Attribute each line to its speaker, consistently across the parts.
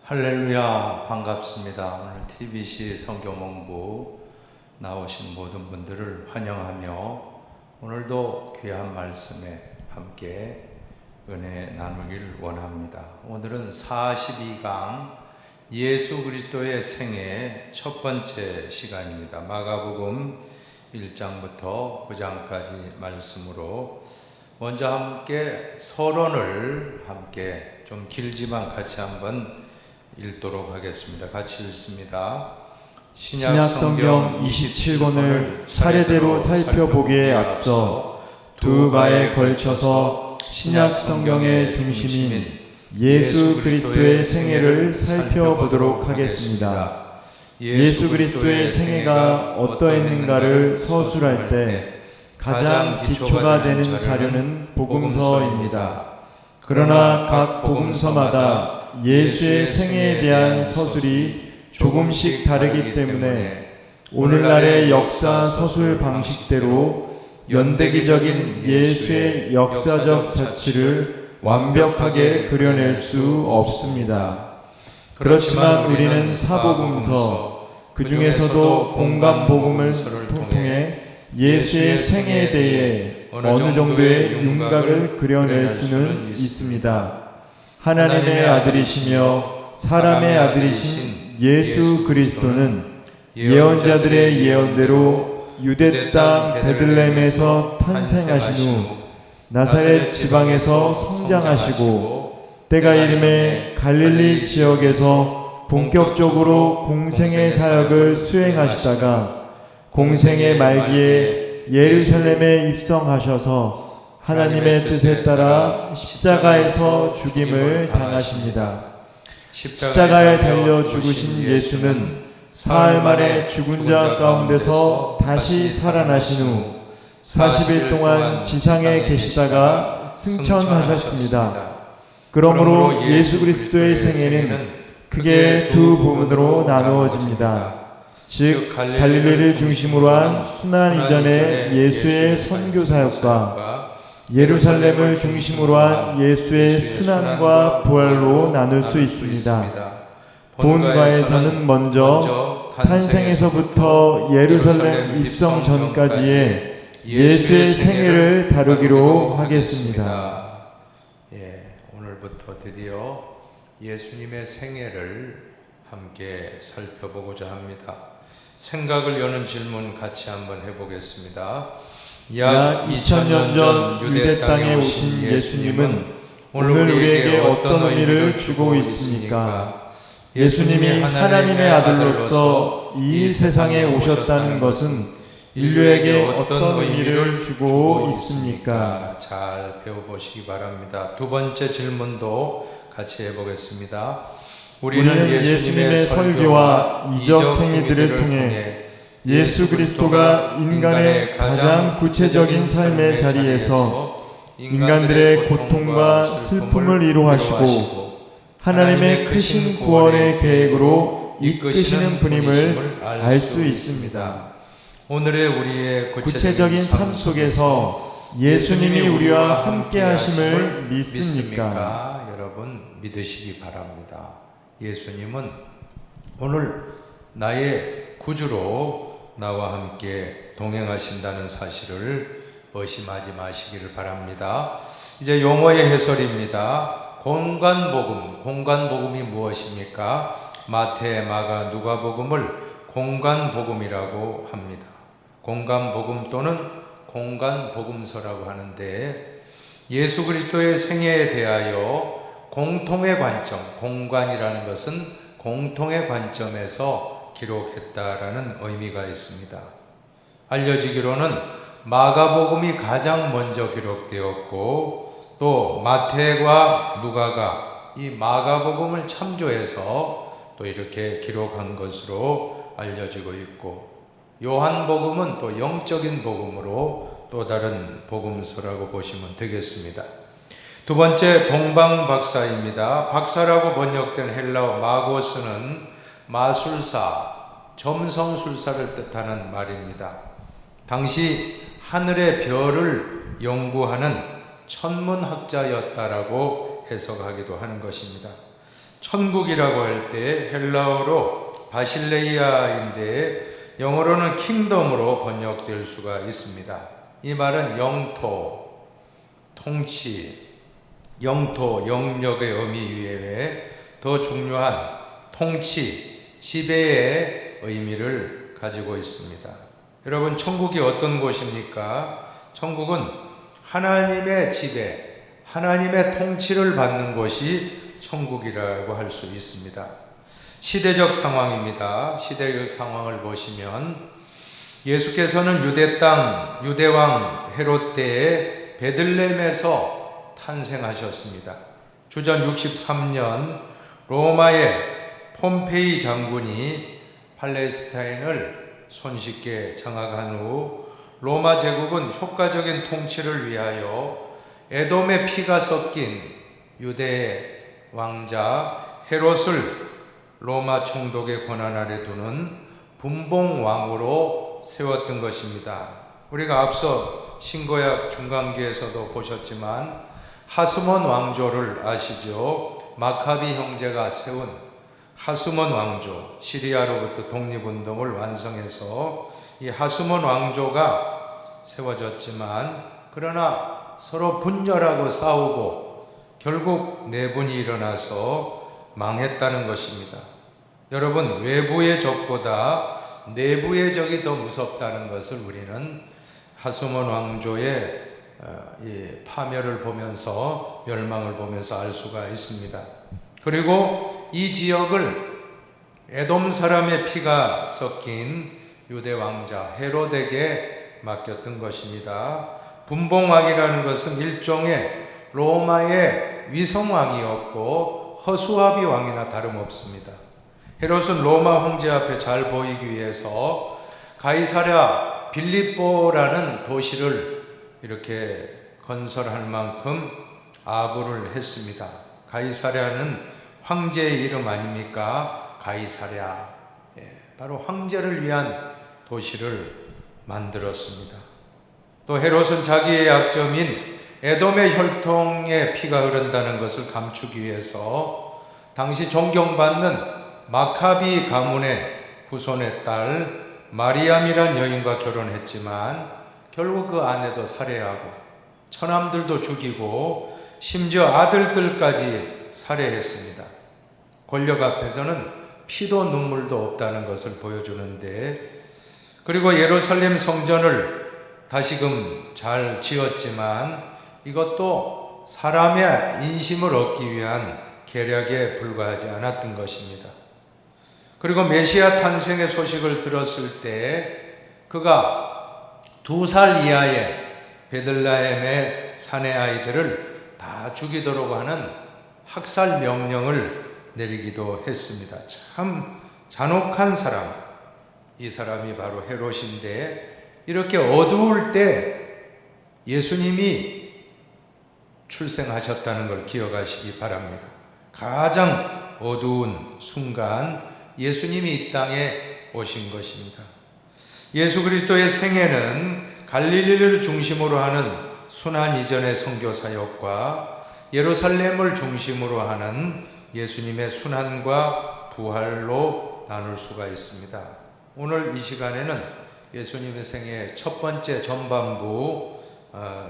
Speaker 1: 할렐루야, 반갑습니다. 오늘 TBC 성경공부 나오신 모든 분들을 환영하며 오늘도 귀한 말씀에 함께 은혜 나누길 원합니다. 오늘은 42강 예수 그리스도의 생애 첫 번째 시간입니다. 마가복음 1장부터 9장까지 말씀으로 먼저 함께 서론을 함께 좀 길지만 같이 한번 읽도록 하겠습니다. 같이 읽습니다.
Speaker 2: 신약성경 27권을 차례대로 살펴보기에 앞서 두 바에 걸쳐서 신약성경의 중심인 예수 그리스도의 생애를 살펴보도록 하겠습니다. 예수 그리스도의 생애가 어떠했는가를 서술할 때 가장 기초가 되는 자료는 복음서입니다. 그러나 각 복음서마다 예수의 생애에 대한 서술이 조금씩 다르기 때문에 오늘날의 역사 서술 방식대로 연대기적인 예수의 역사적 자치를 완벽하게 그려낼 수 없습니다. 그렇지만 우리는 사복음서, 그 중에서도 공간복음을 통해 예수의 생애에 대해 어느 정도의 윤곽을 그려낼 수는 있습니다. 하나님의 아들이시며 사람의 아들이신 예수 그리스도는 예언자들의 예언대로 유대 땅 베들레헴에서 탄생하신 후 나사렛 지방에서 성장하시고 때가 이름에 갈릴리 지역에서 본격적으로 공생의 사역을 수행하시다가 공생의 말기에 예루살렘에 입성하셔서 하나님의 뜻에 따라 십자가에서 죽임을 당하십니다. 십자가에 달려 죽으신 예수는 사흘 만에 죽은 자 가운데서 다시 살아나신 후 40일 동안 지상에 계시다가 승천하셨습니다. 그러므로 예수 그리스도의 생애는 크게 두 부분으로 나누어집니다. 즉 갈릴리를 중심으로 한 순환 이전의 예수의 선교 사역과 예루살렘을 중심으로 한 예수의 순환과 부활로 나눌 수 있습니다. 본과에서는 먼저 탄생에서부터 예루살렘 입성 전까지의 예수의 생애를 다루기로 하겠습니다.
Speaker 1: 오늘부터 드디어 예수님의 생애를 함께 살펴보고자 합니다. 생각을 여는 질문 같이 한번 해보겠습니다.
Speaker 2: 약 2000년 전 유대 땅에 오신 예수님은 오늘 우리에게 어떤 의미를 주고 있습니까? 예수님이 하나님의 아들로서 이 세상에 오셨다는 것은 인류에게 어떤 의미를 주고 있습니까?
Speaker 1: 잘 배워보시기 바랍니다. 두 번째 질문도 같이 해보겠습니다. 우리는 예수님의 설교와 이적 행위들을 통해 예수 그리스도가 인간의 가장 구체적인 삶의 자리에서 인간들의 고통과 슬픔을 위로하시고 하나님의 크신 구원의 계획으로 이끄시는 분임을 알 수 있습니다. 오늘의 우리의
Speaker 2: 구체적인 삶 속에서 예수님이 우리와 함께 하심을 믿습니까?
Speaker 1: 여러분 믿으시기 바랍니다. 예수님은 오늘 나의 구주로 나와 함께 동행하신다는 사실을 의심하지 마시기를 바랍니다. 이제 용어의 해설입니다. 공간복음이 무엇입니까? 마태, 마가, 누가복음을 공간복음이라고 합니다. 공간복음 또는 공간복음서라고 하는데 예수 그리스도의 생애에 대하여 공통의 관점, 공간이라는 것은 공통의 관점에서 기록했다라는 의미가 있습니다. 알려지기로는 마가복음이 가장 먼저 기록되었고 또 마태와 누가가 이 마가복음을 참조해서 또 이렇게 기록한 것으로 알려지고 있고 요한복음은 또 영적인 복음으로 또 다른 복음서라고 보시면 되겠습니다. 두 번째 동방박사입니다. 박사라고 번역된 헬라어 마고스는 마술사, 점성술사를 뜻하는 말입니다. 당시 하늘의 별을 연구하는 천문학자였다라고 해석하기도 하는 것입니다. 천국이라고 할 때 헬라어로 바실레이아인데 영어로는 킹덤으로 번역될 수가 있습니다. 이 말은 영토, 통치, 영토, 영역의 의미 이외에 더 중요한 통치, 지배의 의미를 가지고 있습니다. 여러분, 천국이 어떤 곳입니까? 천국은 하나님의 지배, 하나님의 통치를 받는 곳이 천국이라고 할 수 있습니다. 시대적 상황입니다. 시대적 상황을 보시면 예수께서는 유대 땅, 유대왕 헤롯 때에 베들레헴에서 탄생하셨습니다. 주전 63년 로마의 폼페이 장군이 팔레스타인을 손쉽게 장악한 후 로마 제국은 효과적인 통치를 위하여 에돔의 피가 섞인 유대 왕자 헤롯을 로마 총독의 권한 아래 두는 분봉왕으로 세웠던 것입니다. 우리가 앞서 신구약 중간기에서도 보셨지만 하스몬 왕조를 아시죠? 마카비 형제가 세운 하스몬 왕조, 시리아로부터 독립운동을 완성해서 이 하스몬 왕조가 세워졌지만 그러나 서로 분열하고 싸우고 결국 내분이 일어나서 망했다는 것입니다. 여러분, 외부의 적보다 내부의 적이 더 무섭다는 것을 우리는 하스몬 왕조의 이 파멸을 보면서 멸망을 보면서 알 수가 있습니다. 그리고 이 지역을 에돔 사람의 피가 섞인 유대 왕자 헤롯에게 맡겼던 것입니다. 분봉왕이라는 것은 일종의 로마의 위성왕이었고 허수아비 왕이나 다름없습니다. 헤롯은 로마 황제 앞에 잘 보이기 위해서 가이사랴 빌립보라는 도시를 이렇게 건설할 만큼 아부를 했습니다. 가이사랴는 황제의 이름 아닙니까? 가이사랴. 바로 황제를 위한 도시를 만들었습니다. 또 헤롯은 자기의 약점인 에돔의 혈통의 피가 흐른다는 것을 감추기 위해서 당시 존경받는 마카비 가문의 후손의 딸 마리암이란 여인과 결혼했지만 결국 그 아내도 살해하고 처남들도 죽이고 심지어 아들들까지 살해했습니다. 권력 앞에서는 피도 눈물도 없다는 것을 보여주는데, 그리고 예루살렘 성전을 다시금 잘 지었지만 이것도 사람의 인심을 얻기 위한 계략에 불과하지 않았던 것입니다. 그리고 메시아 탄생의 소식을 들었을 때 그가 2살 이하의 베들레헴의 사내 아이들을 다 죽이도록 하는 학살 명령을 내리기도 했습니다. 참 잔혹한 사람, 이 사람이 바로 헤롯인데, 이렇게 어두울 때 예수님이 출생하셨다는 걸 기억하시기 바랍니다. 가장 어두운 순간 예수님이 이 땅에 오신 것입니다. 예수 그리스도의 생애는 갈릴리를 중심으로 하는 순환 이전의 선교 사역과 예루살렘을 중심으로 하는 예수님의 순환과 부활로 나눌 수가 있습니다. 오늘 이 시간에는 예수님의 생애 첫 번째 전반부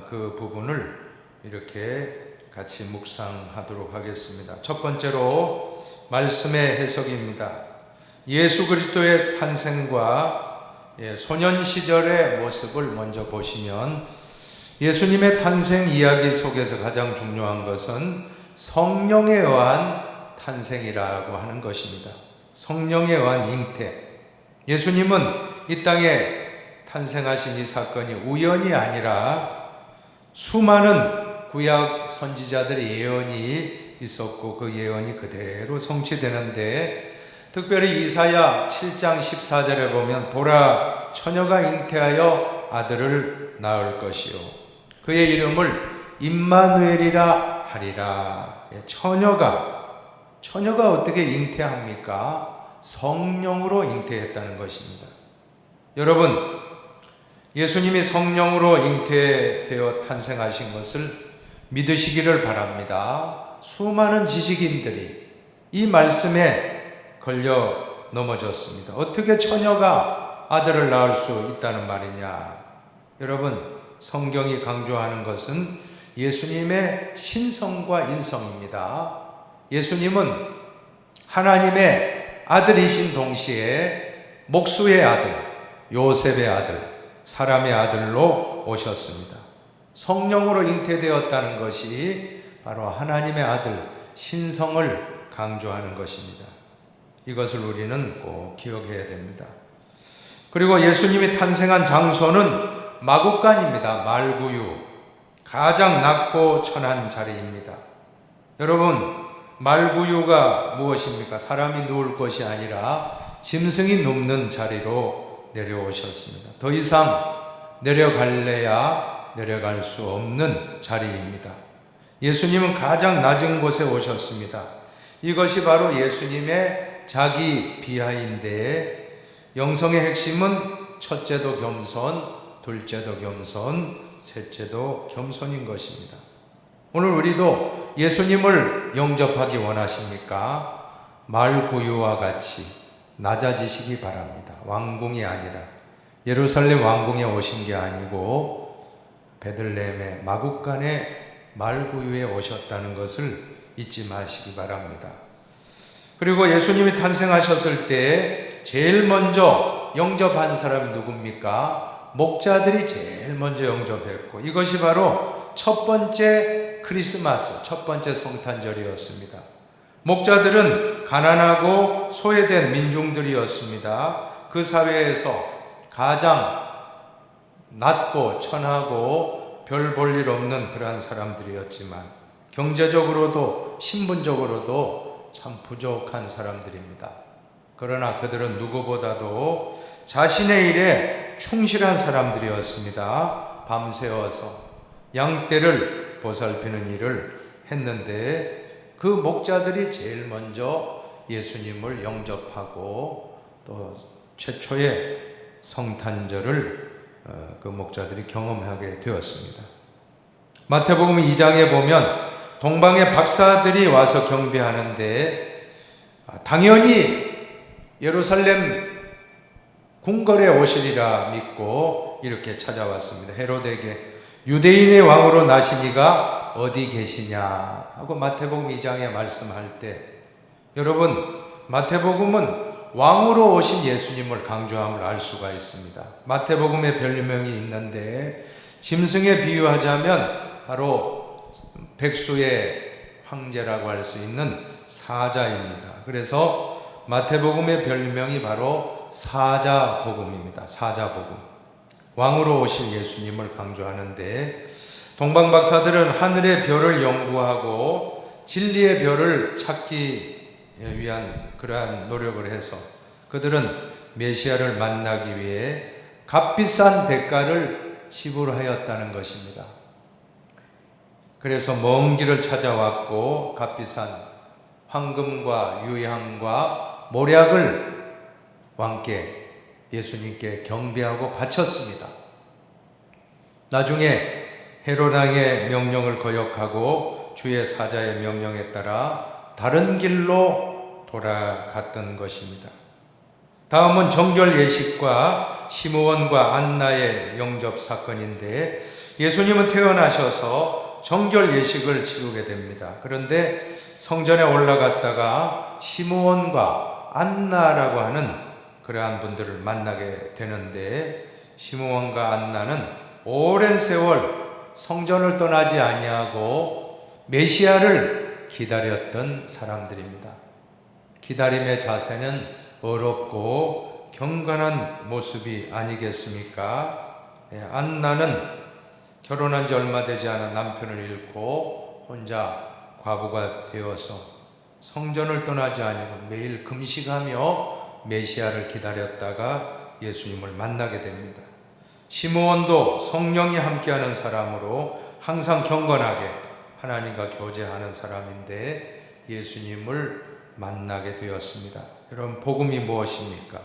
Speaker 1: 그 부분을 이렇게 같이 묵상하도록 하겠습니다. 첫 번째로 말씀의 해석입니다. 예수 그리스도의 탄생과 소년 시절의 모습을 먼저 보시면, 예수님의 탄생 이야기 속에서 가장 중요한 것은 성령에 의한 탄생이라고 하는 것입니다. 성령에 의한 잉태. 예수님은 이 땅에 탄생하신 이 사건이 우연이 아니라 수많은 구약 선지자들의 예언이 있었고 그 예언이 그대로 성취되는데, 특별히 이사야 7장 14절에 보면 보라 처녀가 잉태하여 아들을 낳을 것이요 그의 이름을 임마누엘이라 하리라. 처녀가 어떻게 잉태합니까? 성령으로 잉태했다는 것입니다. 여러분, 예수님이 성령으로 잉태되어 탄생하신 것을 믿으시기를 바랍니다. 수많은 지식인들이 이 말씀에 걸려 넘어졌습니다. 어떻게 처녀가 아들을 낳을 수 있다는 말이냐? 여러분, 성경이 강조하는 것은 예수님의 신성과 인성입니다. 예수님은 하나님의 아들이신 동시에 목수의 아들, 요셉의 아들, 사람의 아들로 오셨습니다. 성령으로 잉태되었다는 것이 바로 하나님의 아들, 신성을 강조하는 것입니다. 이것을 우리는 꼭 기억해야 됩니다. 그리고 예수님이 탄생한 장소는 마구간입니다. 말구유, 가장 낮고 천한 자리입니다. 여러분, 말구유가 무엇입니까? 사람이 누울 것이 아니라 짐승이 눕는 자리로 내려오셨습니다. 더 이상 내려갈래야 내려갈 수 없는 자리입니다. 예수님은 가장 낮은 곳에 오셨습니다. 이것이 바로 예수님의 자기 비하인데, 영성의 핵심은 첫째도 겸손, 둘째도 겸손, 셋째도 겸손인 것입니다. 오늘 우리도 예수님을 영접하기 원하십니까? 말구유와 같이 낮아지시기 바랍니다. 왕궁이 아니라, 예루살렘 왕궁에 오신 게 아니고 베들레헴의 마구간의 말구유에 오셨다는 것을 잊지 마시기 바랍니다. 그리고 예수님이 탄생하셨을 때 제일 먼저 영접한 사람이 누굽니까? 목자들이 제일 먼저 영접했고, 이것이 바로 첫 번째 크리스마스, 첫 번째 성탄절이었습니다. 목자들은 가난하고 소외된 민중들이었습니다. 그 사회에서 가장 낮고 천하고 별 볼 일 없는 그러한 사람들이었지만, 경제적으로도 신분적으로도 참 부족한 사람들입니다. 그러나 그들은 누구보다도 자신의 일에 충실한 사람들이었습니다. 밤새워서 양떼를 보살피는 일을 했는데, 그 목자들이 제일 먼저 예수님을 영접하고 또 최초의 성탄절을 그 목자들이 경험하게 되었습니다. 마태복음 2장에 보면 동방의 박사들이 와서 경배하는데, 당연히 예루살렘 궁궐에 오시리라 믿고 이렇게 찾아왔습니다. 헤로데에게 유대인의 왕으로 나신 이가 어디 계시냐 하고 마태복음 2장에 말씀할 때, 여러분, 마태복음은 왕으로 오신 예수님을 강조함을 알 수가 있습니다. 마태복음에 별명이 있는데, 짐승에 비유하자면 바로 백수의 황제라고 할 수 있는 사자입니다. 그래서 마태복음의 별명이 바로 사자복음입니다. 사자복음. 왕으로 오신 예수님을 강조하는데, 동방박사들은 하늘의 별을 연구하고 진리의 별을 찾기 위한 그러한 노력을 해서 그들은 메시아를 만나기 위해 값비싼 대가를 지불하였다는 것입니다. 그래서 먼 길을 찾아왔고 값비싼 황금과 유향과 모략을 왕께, 예수님께 경배하고 바쳤습니다. 나중에 헤롯 왕의 명령을 거역하고 주의 사자의 명령에 따라 다른 길로 돌아갔던 것입니다. 다음은 정결 예식과 시므온과 안나의 영접 사건인데, 예수님은 태어나셔서 정결 예식을 치르게 됩니다. 그런데 성전에 올라갔다가 시므온과 안나라고 하는 그러한 분들을 만나게 되는데, 시므온과 안나는 오랜 세월 성전을 떠나지 아니하고 메시아를 기다렸던 사람들입니다. 기다림의 자세는 어렵고 경건한 모습이 아니겠습니까? 안나는 결혼한 지 얼마 되지 않아 남편을 잃고 혼자 과부가 되어서 성전을 떠나지 아니하고 매일 금식하며 메시아를 기다렸다가 예수님을 만나게 됩니다. 시므온도 성령이 함께하는 사람으로 항상 경건하게 하나님과 교제하는 사람인데 예수님을 만나게 되었습니다. 여러분, 복음이 무엇입니까?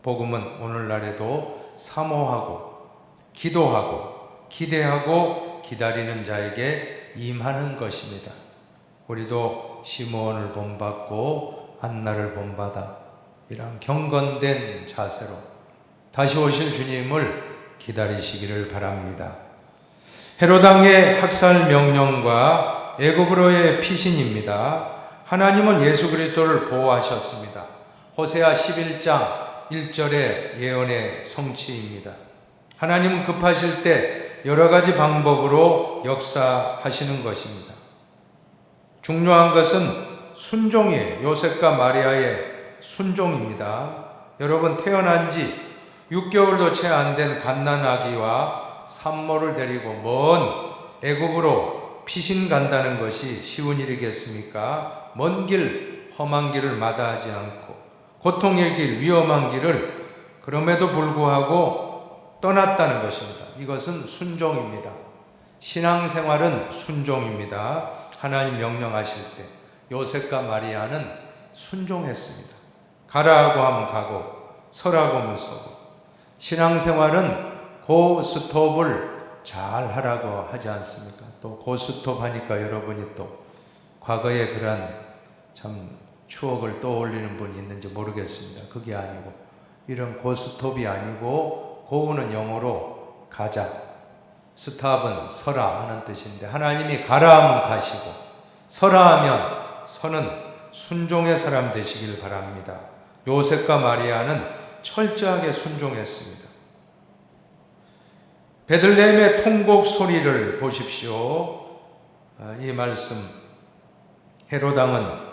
Speaker 1: 복음은 오늘날에도 사모하고 기도하고 기대하고 기다리는 자에게 임하는 것입니다. 우리도 시므온을 본받고 안나를 본받아 이런 경건된 자세로 다시 오실 주님을 기다리시기를 바랍니다. 헤롯 왕의 학살 명령과 애굽으로의 피신입니다. 하나님은 예수 그리스도를 보호하셨습니다. 호세아 11장 1절의 예언의 성취입니다. 하나님은 급하실 때 여러 가지 방법으로 역사하시는 것입니다. 중요한 것은 순종이에요. 요셉과 마리아의 순종입니다. 여러분, 태어난 지 6개월도 채 안 된 갓난아기와 산모를 데리고 먼 애굽으로 피신 간다는 것이 쉬운 일이겠습니까? 먼 길, 험한 길을 마다하지 않고 고통의 길, 위험한 길을 그럼에도 불구하고 떠났다는 것입니다. 이것은 순종입니다. 신앙생활은 순종입니다. 하나님 명령하실 때 요셉과 마리아는 순종했습니다. 가라고 하면 가고 서라고 하면 서고, 신앙생활은 고스톱을 잘 하라고 하지 않습니까? 또 고스톱 하니까 여러분이 또 과거에 그런 참 추억을 떠올리는 분이 있는지 모르겠습니다. 그게 아니고, 이런 고스톱이 아니고, 고우는 영어로 가자, 스탑은 서라 하는 뜻인데, 하나님이 가라 하면 가시고 서라 하면 서는 순종의 사람 되시길 바랍니다. 요셉과 마리아는 철저하게 순종했습니다. 베들레헴의 통곡 소리를 보십시오. 이 말씀, 헤롯 왕은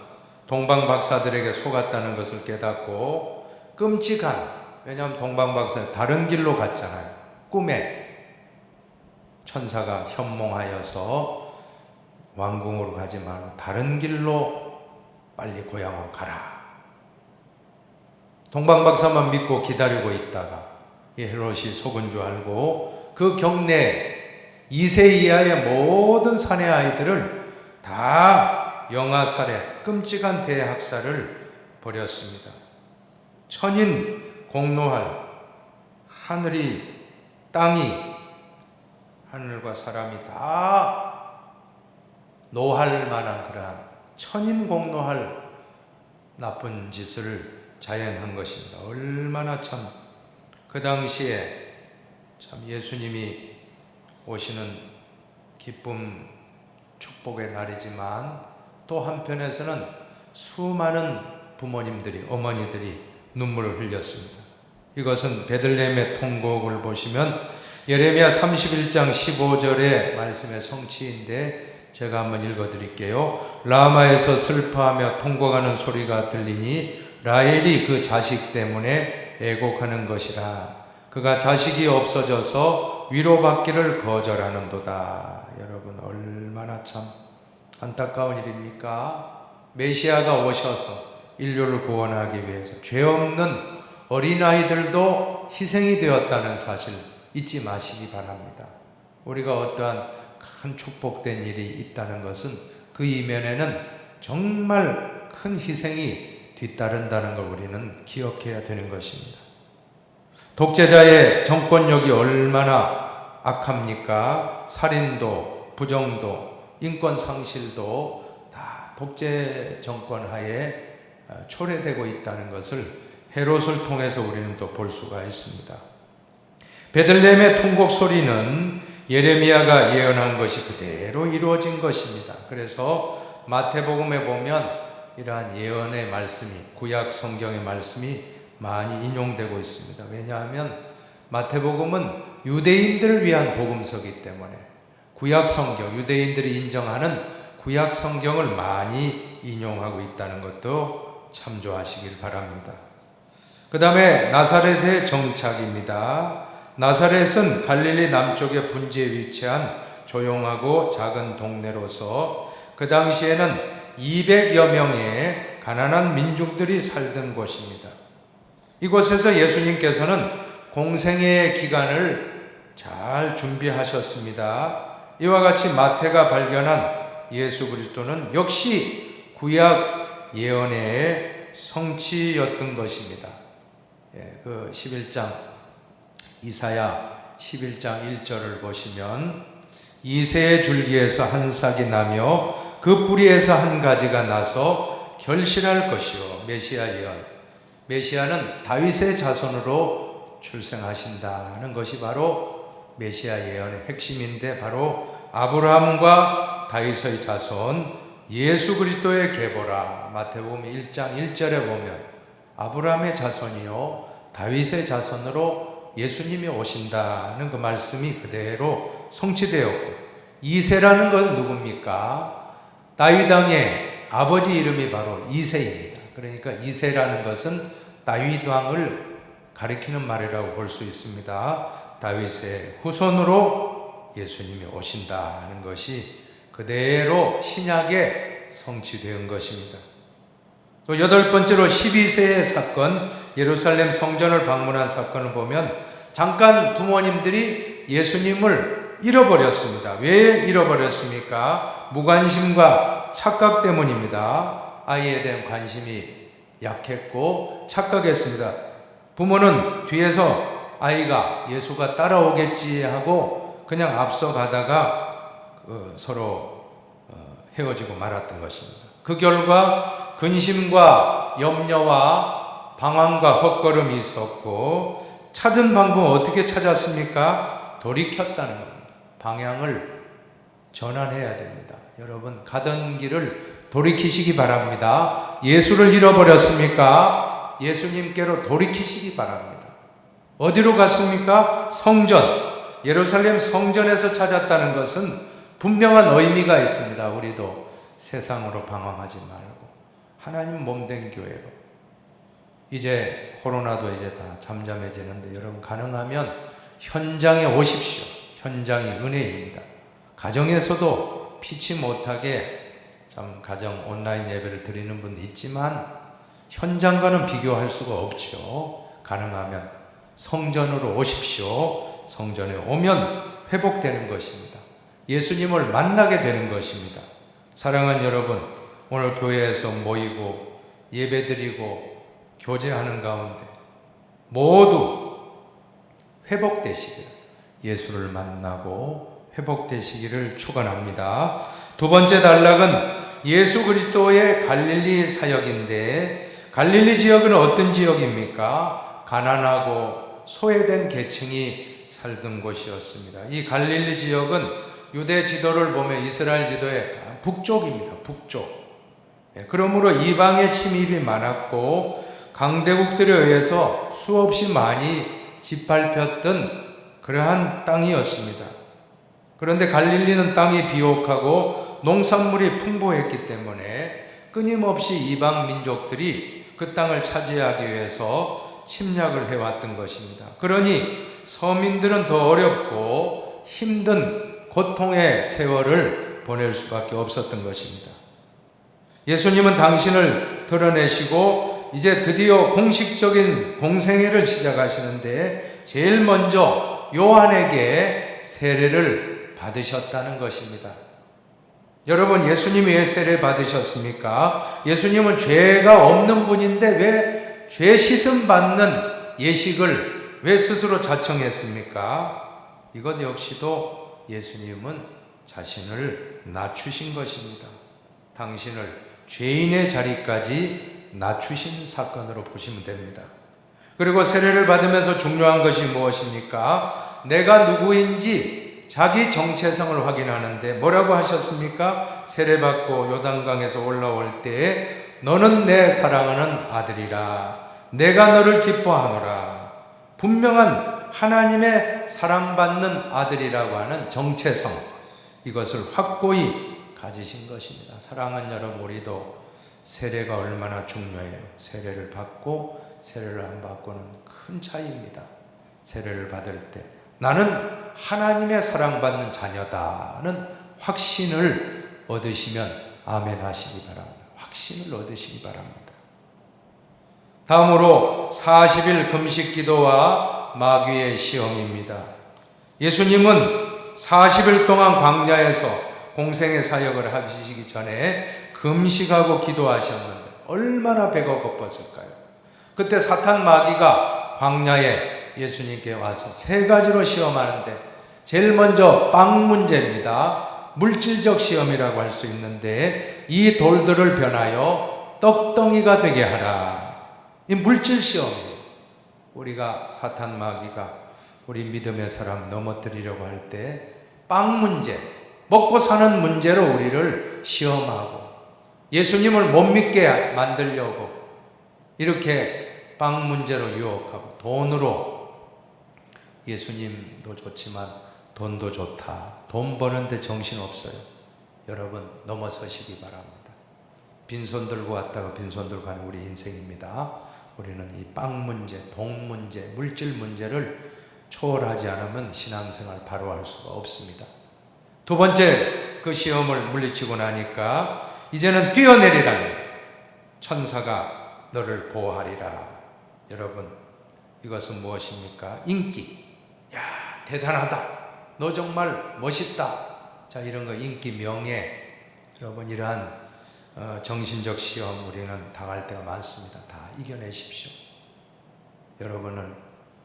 Speaker 1: 동방 박사들에게 속았다는 것을 깨닫고 끔찍한, 왜냐하면 동방 박사는 다른 길로 갔잖아요. 꿈에 천사가 현몽하여서 왕궁으로 가지 말고 다른 길로 빨리 고향으로 가라. 동방 박사만 믿고 기다리고 있다가 이 헤롯이 속은 줄 알고 그 경내 2세 이하의 모든 사내 아이들을 다 영아살해, 끔찍한 대학살을 벌였습니다. 천인 공노할, 하늘이, 땅이, 하늘과 사람이 다 노할 만한 그러한 천인 공노할 나쁜 짓을 자행한 것입니다. 얼마나 참 그 당시에 참 예수님이 오시는 기쁨, 축복의 날이지만 또 한편에서는 수많은 부모님들이, 어머니들이 눈물을 흘렸습니다. 이것은 베들레헴의 통곡을 보시면 예레미야 31장 15절의 말씀의 성취인데 제가 한번 읽어드릴게요. 라마에서 슬퍼하며 통곡하는 소리가 들리니 라헬이 그 자식 때문에 애곡하는 것이라. 그가 자식이 없어져서 위로받기를 거절하는도다. 여러분, 얼마나 참 안타까운 일입니까? 메시아가 오셔서 인류를 구원하기 위해서 죄 없는 어린아이들도 희생이 되었다는 사실 잊지 마시기 바랍니다. 우리가 어떠한 큰 축복된 일이 있다는 것은 그 이면에는 정말 큰 희생이 뒤따른다는 걸 우리는 기억해야 되는 것입니다. 독재자의 정권력이 얼마나 악합니까? 살인도, 부정도, 인권 상실도 다 독재 정권 하에 초래되고 있다는 것을 헤롯을 통해서 우리는 또 볼 수가 있습니다. 베들레헴의 통곡 소리는 예레미야가 예언한 것이 그대로 이루어진 것입니다. 그래서 마태복음에 보면 이러한 예언의 말씀이, 구약 성경의 말씀이 많이 인용되고 있습니다. 왜냐하면 마태복음은 유대인들을 위한 복음서이기 때문에 구약 성경, 유대인들이 인정하는 구약 성경을 많이 인용하고 있다는 것도 참조하시길 바랍니다. 그 다음에 나사렛의 정착입니다. 나사렛은 갈릴리 남쪽의 분지에 위치한 조용하고 작은 동네로서 그 당시에는 200여 명의 가난한 민중들이 살던 곳입니다. 이곳에서 예수님께서는 공생애의 기간을 잘 준비하셨습니다. 이와 같이 마태가 발견한 예수 그리스도는 역시 구약 예언의 성취였던 것입니다. 그 11장, 이사야 11장 1절을 보시면 이새의 줄기에서 한 싹이 나며 그 뿌리에서 한 가지가 나서 결실할 것이요. 메시아 예언. 메시아는 다윗의 자손으로 출생하신다는 것이 바로 메시아 예언의 핵심인데, 바로 아브라함과 다윗의 자손 예수 그리스도의 계보라. 마태복음 1장 1절에 보면 아브라함의 자손이요 다윗의 자손으로 예수님이 오신다는 그 말씀이 그대로 성취되었고, 이세라는 건 누굽니까? 다윗 왕의 아버지 이름이 바로 이세입니다. 그러니까 이세라는 것은 다윗 왕을 가리키는 말이라고 볼 수 있습니다. 다윗의 후손으로 예수님이 오신다는 것이 그대로 신약에 성취된 것입니다. 또 여덟 번째로 12세의 사건, 예루살렘 성전을 방문한 사건을 보면 잠깐 부모님들이 예수님을 잃어버렸습니다. 왜 잃어버렸습니까? 무관심과 착각 때문입니다. 아이에 대한 관심이 약했고 착각했습니다. 부모는 뒤에서 아이가 예수가 따라오겠지 하고 그냥 앞서가다가 서로 헤어지고 말았던 것입니다. 그 결과 근심과 염려와 방황과 헛걸음이 있었고, 찾은 방법은 어떻게 찾았습니까? 돌이켰다는 겁니다. 방향을 전환해야 됩니다. 여러분, 가던 길을 돌이키시기 바랍니다. 예수를 잃어버렸습니까? 예수님께로 돌이키시기 바랍니다. 어디로 갔습니까? 성전, 예루살렘 성전에서 찾았다는 것은 분명한 의미가 있습니다. 우리도 세상으로 방황하지 말고 하나님 몸된 교회로. 이제 코로나도 이제 다 잠잠해지는데 여러분, 가능하면 현장에 오십시오. 현장이 은혜입니다. 가정에서도 피치 못하게 참 가정 온라인 예배를 드리는 분도 있지만 현장과는 비교할 수가 없죠. 가능하면 성전으로 오십시오. 성전에 오면 회복되는 것입니다. 예수님을 만나게 되는 것입니다. 사랑하는 여러분, 오늘 교회에서 모이고 예배드리고 교제하는 가운데 모두 회복되시기를, 예수를 만나고 회복되시기를 축원합니다. 두 번째 단락은 예수 그리스도의 갈릴리 사역인데, 갈릴리 지역은 어떤 지역입니까? 가난하고 소외된 계층이 살던 곳이었습니다. 이 갈릴리 지역은 유대 지도를 보면 이스라엘 지도의 북쪽입니다. 북쪽. 그러므로 이방의 침입이 많았고 강대국들에 의해서 수없이 많이 짓밟혔던 그러한 땅이었습니다. 그런데 갈릴리는 땅이 비옥하고 농산물이 풍부했기 때문에 끊임없이 이방 민족들이 그 땅을 차지하기 위해서 침략을 해왔던 것입니다. 그러니 서민들은 더 어렵고 힘든 고통의 세월을 보낼 수밖에 없었던 것입니다. 예수님은 당신을 드러내시고 이제 드디어 공식적인 공생애를 시작하시는데 제일 먼저 요한에게 세례를 받으셨다는 것입니다. 여러분, 예수님이 왜 세례 받으셨습니까? 예수님은 죄가 없는 분인데 왜 죄 씻음 받는 예식을 왜 스스로 자청했습니까? 이것 역시도 예수님은 자신을 낮추신 것입니다. 당신을 죄인의 자리까지 낮추신 사건으로 보시면 됩니다. 그리고 세례를 받으면서 중요한 것이 무엇입니까? 내가 누구인지 자기 정체성을 확인하는데 뭐라고 하셨습니까? 세례받고 요단강에서 올라올 때에 너는 내 사랑하는 아들이라, 내가 너를 기뻐하노라. 분명한 하나님의 사랑받는 아들이라고 하는 정체성, 이것을 확고히 가지신 것입니다. 사랑하는 여러분, 우리도 세례가 얼마나 중요해요. 세례를 받고 세례를 안 받고는 큰 차이입니다. 세례를 받을 때 나는 하나님의 사랑받는 자녀다는 확신을 얻으시면 아멘 하시기 바랍니다. 확신을 얻으시기 바랍니다. 다음으로 40일 금식 기도와 마귀의 시험입니다. 예수님은 40일 동안 광야에서 공생의 사역을 하시기 전에 금식하고 기도하셨는데 얼마나 배가 고팠을까요? 그때 사탄 마귀가 광야에 예수님께 와서 세 가지로 시험하는데 제일 먼저 빵 문제입니다. 물질적 시험이라고 할 수 있는데 이 돌들을 변하여 떡덩이가 되게 하라. 이 물질 시험이에요. 우리가 사탄 마귀가 우리 믿음의 사람 넘어뜨리려고 할 때 빵 문제, 먹고 사는 문제로 우리를 시험하고 예수님을 못 믿게 만들려고 이렇게 빵 문제로 유혹하고 돈으로 예수님도 좋지만 돈도 좋다. 돈 버는데 정신없어요. 여러분 넘어서시기 바랍니다. 빈손 들고 왔다가 빈손 들고 가는 우리 인생입니다. 우리는 이 빵 문제, 돈 문제, 물질 문제를 초월하지 않으면 신앙생활 바로 할 수가 없습니다. 두 번째 그 시험을 물리치고 나니까 이제는 뛰어내리라는 거예요. 천사가 너를 보호하리라. 여러분 이것은 무엇입니까? 인기. 야 대단하다. 너 정말 멋있다. 자 이런 거 인기, 명예. 여러분 이러한 정신적 시험 우리는 당할 때가 많습니다. 다 이겨내십시오. 여러분은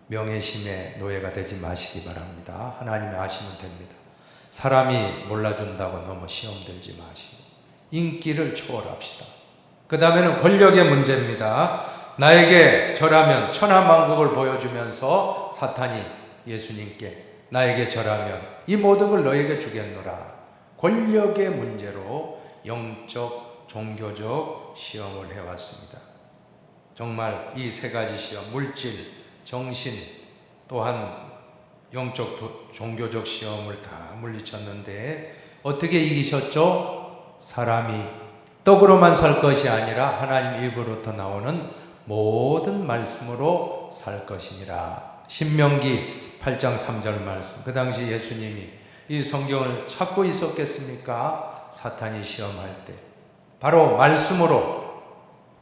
Speaker 1: 명예심의 노예가 되지 마시기 바랍니다. 하나님이 아시면 됩니다. 사람이 몰라준다고 너무 시험 들지 마시고 인기를 초월합시다. 그 다음에는 권력의 문제입니다. 나에게 절하면 천하만국을 보여주면서 사탄이 예수님께 나에게 절하면 이 모든 걸 너에게 주겠노라. 권력의 문제로 영적, 종교적 시험을 해왔습니다. 정말 이 세 가지 시험, 물질, 정신, 또한 영적, 종교적 시험을 다 물리쳤는데 어떻게 이기셨죠? 사람이 떡으로만 살 것이 아니라 하나님 입으로부터 나오는 모든 말씀으로 살 것이니라. 신명기 8장 3절 말씀. 그 당시 예수님이 이 성경을 찾고 있었겠습니까? 사탄이 시험할 때 바로 말씀으로,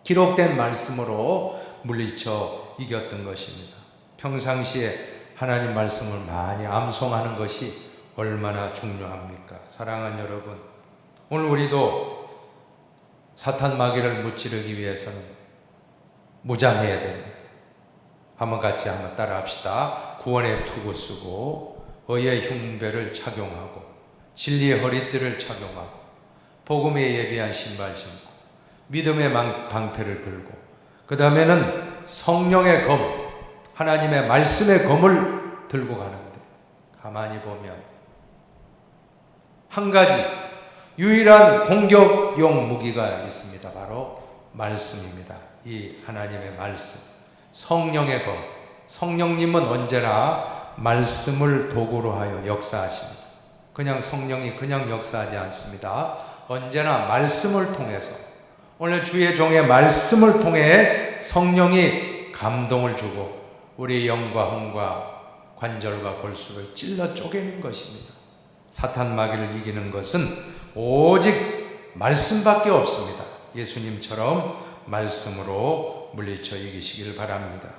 Speaker 1: 기록된 말씀으로 물리쳐 이겼던 것입니다. 평상시에 하나님 말씀을 많이 암송하는 것이 얼마나 중요합니까? 사랑하는 여러분, 오늘 우리도 사탄 마귀를 무찌르기 위해서는 무장해야 됩니다. 한번 같이 한번 따라 합시다. 구원의 투구 쓰고 의의 흉배를 착용하고 진리의 허리띠를 착용하고 복음에 예비한 신발 신고 믿음의 방패를 들고 그 다음에는 성령의 검, 하나님의 말씀의 검을 들고 가는데 가만히 보면 한 가지 유일한 공격용 무기가 있습니다. 바로 말씀입니다. 이 하나님의 말씀, 성령의 검. 성령님은 언제나 말씀을 도구로 하여 역사하십니다. 그냥 성령이 그냥 역사하지 않습니다. 언제나 말씀을 통해서, 오늘 주의 종의 말씀을 통해 성령이 감동을 주고 우리의 영과 혼과 관절과 골수를 찔러 쪼개는 것입니다. 사탄 마귀를 이기는 것은 오직 말씀밖에 없습니다. 예수님처럼 말씀으로 물리쳐 이기시길 바랍니다.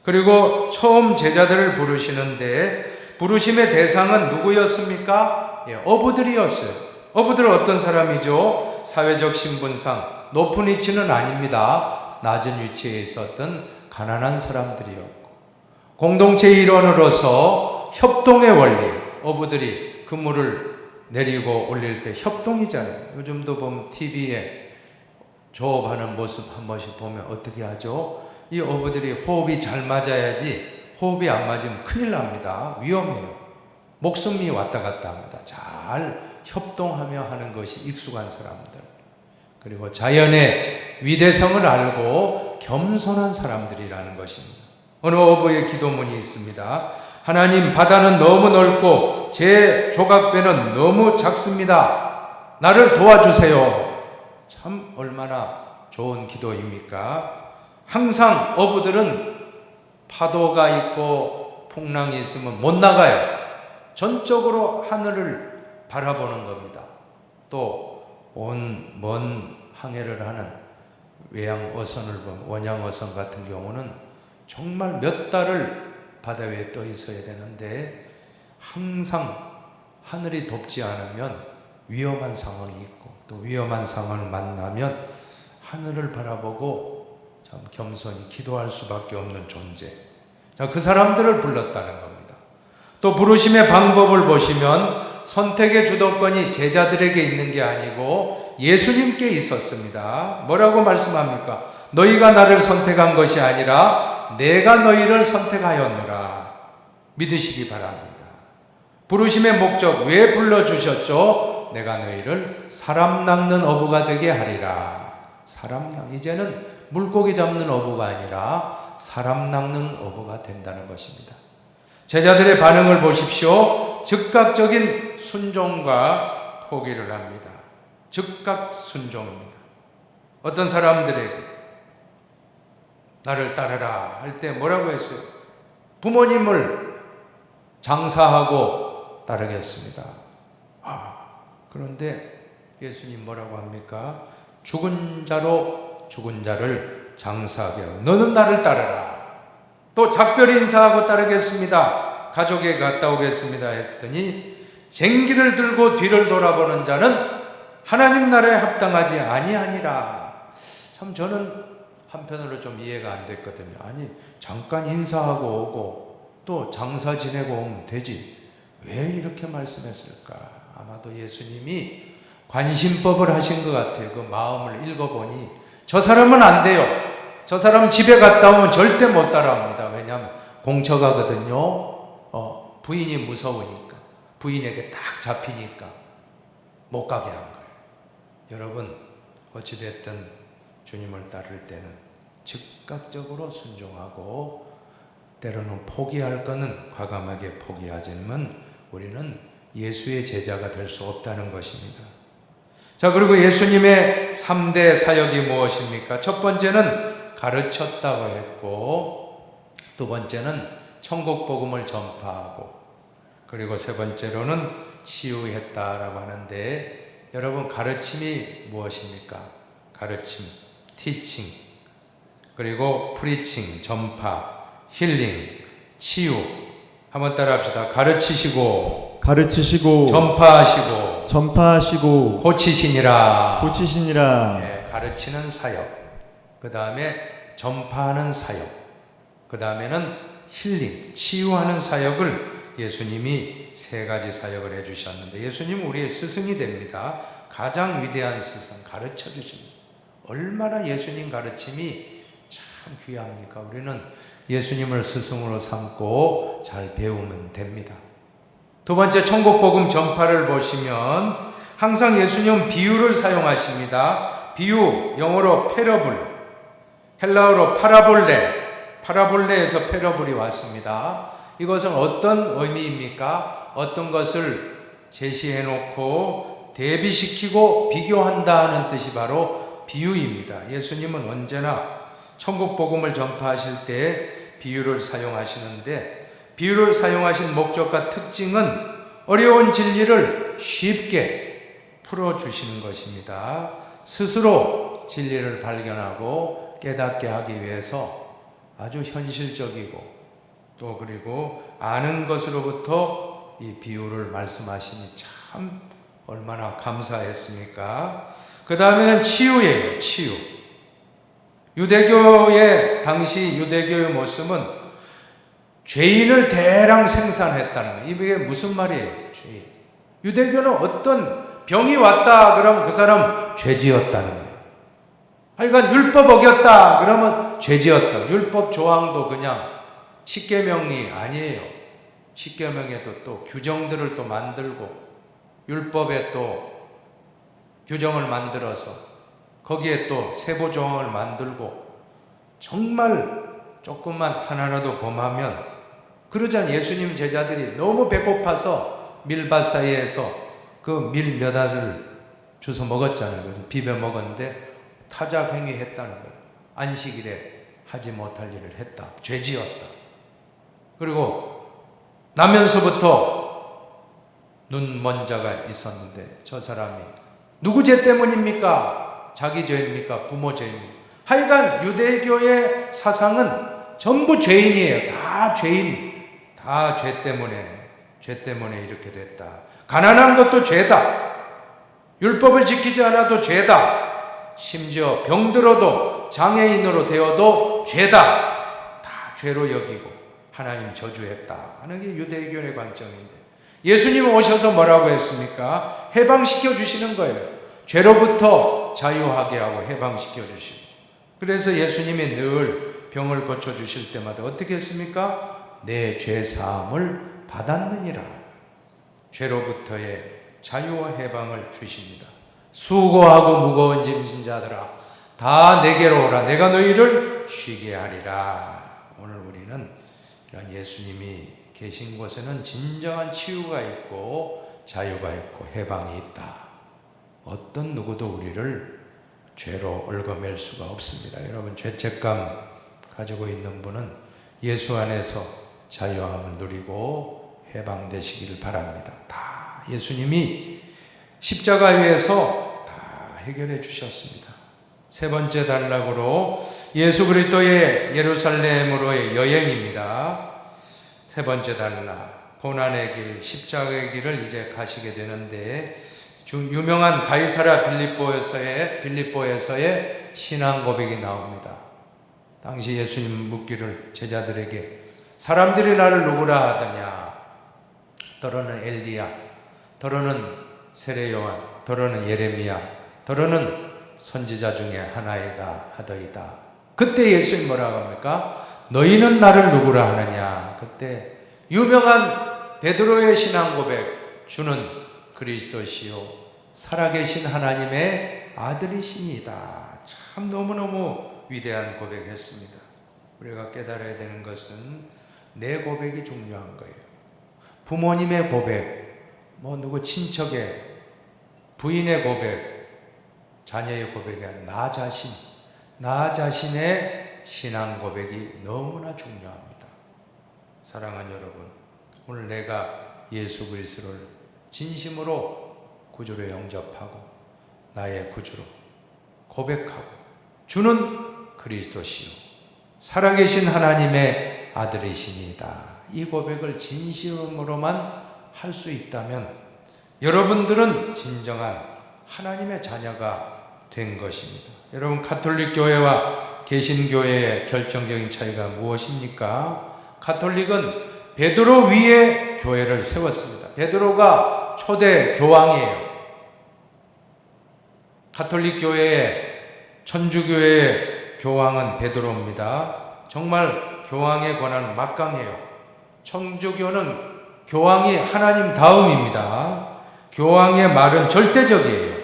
Speaker 1: 그리고 처음 제자들을 부르시는데 부르심의 대상은 누구였습니까? 어부들이었어요. 어부들은 어떤 사람이죠? 사회적 신분상 높은 위치는 아닙니다. 낮은 위치에 있었던 가난한 사람들이었고 공동체의 일원으로서 협동의 원리, 어부들이 그물을 내리고 올릴 때 협동이잖아요. 요즘도 보면 TV에 조업하는 모습 한 번씩 보면 어떻게 하죠? 이 어부들이 호흡이 잘 맞아야지, 호흡이 안 맞으면 큰일 납니다. 위험해요. 목숨이 왔다 갔다 합니다. 잘 협동하며 하는 것이 익숙한 사람들, 그리고 자연의 위대성을 알고 겸손한 사람들이라는 것입니다. 어느 어부의 기도문이 있습니다. 하나님, 바다는 너무 넓고 제 조각배는 너무 작습니다. 나를 도와주세요. 참 얼마나 좋은 기도입니까? 항상 어부들은 파도가 있고 풍랑이 있으면 못 나가요. 전적으로 하늘을 바라보는 겁니다. 또 먼 항해를 하는 외양 어선을 보면, 원양 어선 같은 경우는 정말 몇 달을 바다 위에 떠 있어야 되는데 항상 하늘이 덥지 않으면 위험한 상황이 있고, 또 위험한 상황을 만나면 하늘을 바라보고 참 겸손히 기도할 수밖에 없는 존재. 자, 그 사람들을 불렀다는 겁니다. 또 부르심의 방법을 보시면 선택의 주도권이 제자들에게 있는 게 아니고 예수님께 있었습니다. 뭐라고 말씀합니까? 너희가 나를 선택한 것이 아니라 내가 너희를 선택하였노라. 믿으시기 바랍니다. 부르심의 목적 왜 불러주셨죠? 내가 너희를 사람 낚는 어부가 되게 하리라. 이제는 물고기 잡는 어부가 아니라 사람 낚는 어부가 된다는 것입니다. 제자들의 반응을 보십시오. 즉각적인 순종과 포기를 합니다. 즉각 순종입니다. 어떤 사람들에게 나를 따르라 할 때 뭐라고 했어요? 부모님을 장사하고 따르겠습니다. 그런데 예수님 뭐라고 합니까? 죽은 자로 죽은 자를 장사하게 하고 너는 나를 따르라. 또 작별 인사하고 따르겠습니다. 가족에 갔다 오겠습니다 했더니 쟁기를 들고 뒤를 돌아보는 자는 하나님 나라에 합당하지 아니하니라. 참 저는 한편으로 좀 이해가 안 됐거든요. 아니 잠깐 인사하고 오고 또 장사 지내고 오면 되지 왜 이렇게 말씀했을까? 아마도 예수님이 관심법을 하신 것 같아요. 그 마음을 읽어보니 저 사람은 안 돼요. 저 사람 집에 갔다 오면 절대 못 따라옵니다. 왜냐하면 공처가거든요. 부인이 무서우니까, 부인에게 딱 잡히니까 못 가게 한 거예요. 여러분 어찌됐든 주님을 따를 때는 즉각적으로 순종하고 때로는 포기할 거는 과감하게 포기하지만 우리는 예수의 제자가 될 수 없다는 것입니다. 자, 그리고 예수님의 3대 사역이 무엇입니까? 첫 번째는 가르쳤다고 했고, 두 번째는 천국 복음을 전파하고, 그리고 세 번째로는 치유했다라고 하는데, 여러분 가르침이 무엇입니까? 가르침, 티칭, 그리고 프리칭, 전파, 힐링, 치유. 한번 따라 합시다. 가르치시고 전파하시고 고치시니라. 네, 가르치는 사역, 그 다음에 전파하는 사역, 그 다음에는 힐링, 치유하는 사역을 예수님이 세 가지 사역을 해주셨는데, 예수님은 우리의 스승이 됩니다. 가장 위대한 스승, 가르쳐 주십니다. 얼마나 예수님 가르침이 참 귀합니까? 우리는 예수님을 스승으로 삼고 잘 배우면 됩니다. 두 번째, 천국복음 전파를 보시면 항상 예수님은 비유를 사용하십니다. 비유, 영어로 패러블, 헬라어로 파라볼레에서 패러블이 왔습니다. 이것은 어떤 의미입니까? 어떤 것을 제시해 놓고 대비시키고 비교한다는 뜻이 바로 비유입니다. 예수님은 언제나 천국복음을 전파하실 때 비유를 사용하시는데, 비유를 사용하신 목적과 특징은 어려운 진리를 쉽게 풀어주시는 것입니다. 스스로 진리를 발견하고 깨닫게 하기 위해서 아주 현실적이고 또 그리고 아는 것으로부터 이 비유를 말씀하시니 참 얼마나 감사했습니까? 그 다음에는 치유예요. 치유. 당시 유대교의 모습은 죄인을 대량 생산했다는 거예요. 이게 무슨 말이에요? 죄인. 유대교는 어떤 병이 왔다 그러면 그 사람 죄지었다는 거예요. 하여간 율법 어겼다 그러면 죄지었다. 율법 조항도 그냥 십계명이 아니에요. 십계명에도 또 규정들을 또 만들고 율법에 또 규정을 만들어서 거기에 또 세부 조항을 만들고 정말 조금만 하나라도 범하면, 그러자 예수님 제자들이 너무 배고파서 밀밭 사이에서 그 밀 몇 알을 주워 먹었잖아요. 비벼 먹었는데 타작행위 했다는 거예요. 안식일에 하지 못할 일을 했다. 죄지었다. 그리고 나면서부터 눈 먼 자가 있었는데 저 사람이 누구 죄 때문입니까? 자기 죄입니까? 부모 죄입니까? 하여간 유대교의 사상은 전부 죄인이에요. 다 죄인. 다 죄 때문에 이렇게 됐다. 가난한 것도 죄다. 율법을 지키지 않아도 죄다. 심지어 병들어도 장애인으로 되어도 죄다. 다 죄로 여기고 하나님 저주했다 하는 게 유대교의 관점인데, 예수님 오셔서 뭐라고 했습니까? 해방시켜 주시는 거예요. 죄로부터 자유하게 하고 해방시켜 주시고. 그래서 예수님이 늘 병을 고쳐 주실 때마다 어떻게 했습니까? 내 죄 사함을 받았느니라. 죄로부터의 자유와 해방을 주십니다. 수고하고 무거운 짐진 자들아 다 내게로 오라. 내가 너희를 쉬게 하리라. 오늘 우리는 이런 예수님이 계신 곳에는 진정한 치유가 있고 자유가 있고 해방이 있다. 어떤 누구도 우리를 죄로 얽어맬 수가 없습니다. 여러분, 죄책감 가지고 있는 분은 예수 안에서 자유함을 누리고 해방되시기를 바랍니다. 다 예수님이 십자가 위에서 다 해결해 주셨습니다. 세 번째 단락으로 예수 그리스도의 예루살렘으로의 여행입니다. 세 번째 단락, 고난의 길, 십자가의 길을 이제 가시게 되는데 유명한 가이사랴 빌립보에서의 신앙 고백이 나옵니다. 당시 예수님 묻기를 제자들에게 사람들이 나를 누구라 하더냐? 더러는 엘리야, 더러는 세례 요한, 더러는 예레미야, 더러는 선지자 중에 하나이다 하더이다. 그때 예수님 뭐라고 합니까? 너희는 나를 누구라 하느냐? 그때 유명한 베드로의 신앙 고백, 주는 그리스도시요 살아계신 하나님의 아들이시니다. 참 너무너무 위대한 고백했습니다. 우리가 깨달아야 되는 것은 내 고백이 중요한 거예요. 부모님의 고백, 누구 친척의, 부인의 고백, 자녀의 고백이 아니라 나 자신의 신앙 고백이 너무나 중요합니다. 사랑하는 여러분, 오늘 내가 예수 그리스도를 진심으로 구주로 영접하고 나의 구주로 고백하고 주는 그리스도시요 살아계신 하나님의 아들이시니다. 이 고백을 진심으로만 할 수 있다면 여러분들은 진정한 하나님의 자녀가 된 것입니다. 여러분, 가톨릭 교회와 개신교회의 결정적인 차이가 무엇입니까? 가톨릭은 베드로 위에 교회를 세웠습니다. 베드로가 초대 교황이에요. 가톨릭 교회의 천주교회의 교황은 베드로입니다. 정말 교황의 권한은 막강해요. 천주교는 교황이 하나님 다음입니다. 교황의 말은 절대적이에요.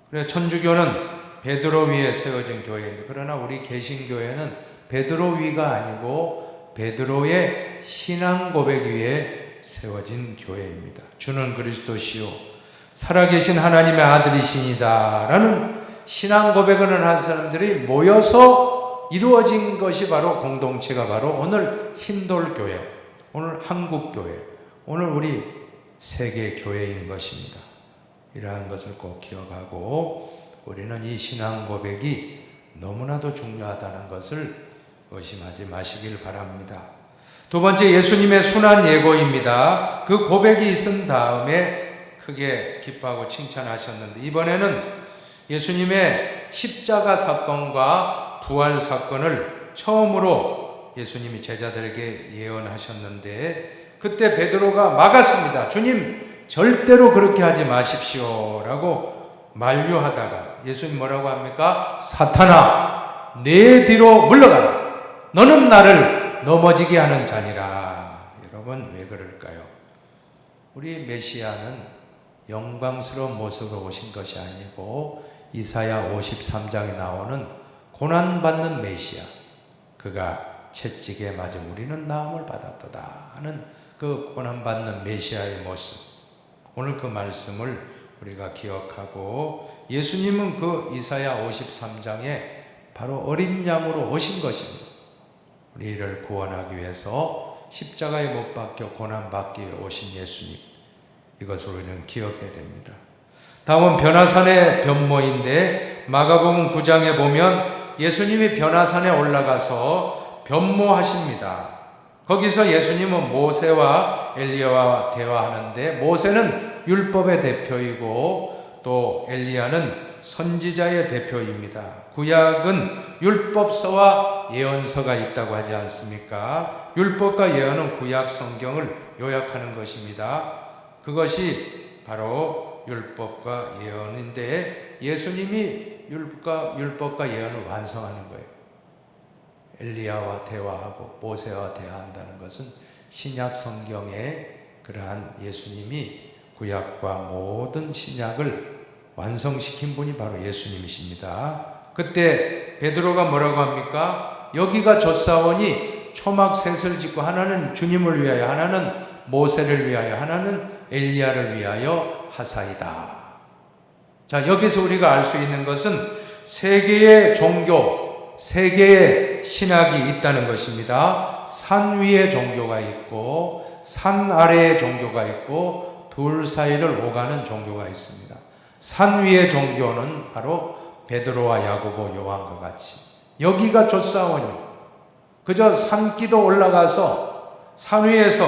Speaker 1: 그래서 천주교는 베드로 위에 세워진 교회인데, 그러나 우리 개신교회는 베드로 위가 아니고 베드로의 신앙 고백 위에 세워진 교회입니다. 주는 그리스도시요 살아계신 하나님의 아들이시니다 라는 신앙 고백을 한 사람들이 모여서 이루어진 것이 바로 공동체가 바로 오늘 흰돌교회, 오늘 한국교회, 오늘 우리 세계교회인 것입니다. 이러한 것을 꼭 기억하고 우리는 이 신앙 고백이 너무나도 중요하다는 것을 의심하지 마시길 바랍니다. 두 번째, 예수님의 순환 예고입니다. 그 고백이 있은 다음에 크게 기뻐하고 칭찬하셨는데, 이번에는 예수님의 십자가 사건과 부활 사건을 처음으로 예수님이 제자들에게 예언하셨는데, 그때 베드로가 막았습니다. 주님, 절대로 그렇게 하지 마십시오 라고 만류하다가 예수님 뭐라고 합니까? 사탄아, 내 뒤로 물러가라. 너는 나를 넘어지게 하는 자니라. 여러분, 왜 그럴까요? 우리 메시아는 영광스러운 모습으로 오신 것이 아니고 이사야 53장에 나오는 고난받는 메시아, 그가 채찍에 맞은 우리는 나음을 받았도다 하는 그 고난받는 메시아의 모습, 오늘 그 말씀을 우리가 기억하고, 예수님은 그 이사야 53장에 바로 어린 양으로 오신 것입니다. 우리를 구원하기 위해서 십자가에 못 박혀 고난받기 위해 오신 예수님, 이것을 우리는 기억해야 됩니다. 다음은 변화산의 변모인데, 마가복음 9장에 보면 예수님이 변화산에 올라가서 변모하십니다. 거기서 예수님은 모세와 엘리야와 대화하는데, 모세는 율법의 대표이고 또 엘리야는 선지자의 대표입니다. 구약은 율법서와 예언서가 있다고 하지 않습니까? 율법과 예언은 구약 성경을 요약하는 것입니다. 그것이 바로 율법과 예언인데 예수님이 율법과 예언을 완성하는 거예요. 엘리야와 대화하고 모세와 대화한다는 것은 신약 성경에 그러한 예수님이 구약과 모든 신약을 완성시킨 분이 바로 예수님이십니다. 그때 베드로가 뭐라고 합니까? 여기가 돛사원이 초막셋을 짓고 하나는 주님을 위하여, 하나는 모세를 위하여, 하나는 엘리야를 위하여 하사이다. 자, 여기서 우리가 알 수 있는 것은 세 개의 종교, 세 개의 신학이 있다는 것입니다. 산 위에 종교가 있고 산 아래에 종교가 있고 둘 사이를 오가는 종교가 있습니다. 산 위의 종교는 바로 베드로와 야고보, 요한과 같이 여기가 돛사원이요. 그저 산기도 올라가서 산 위에서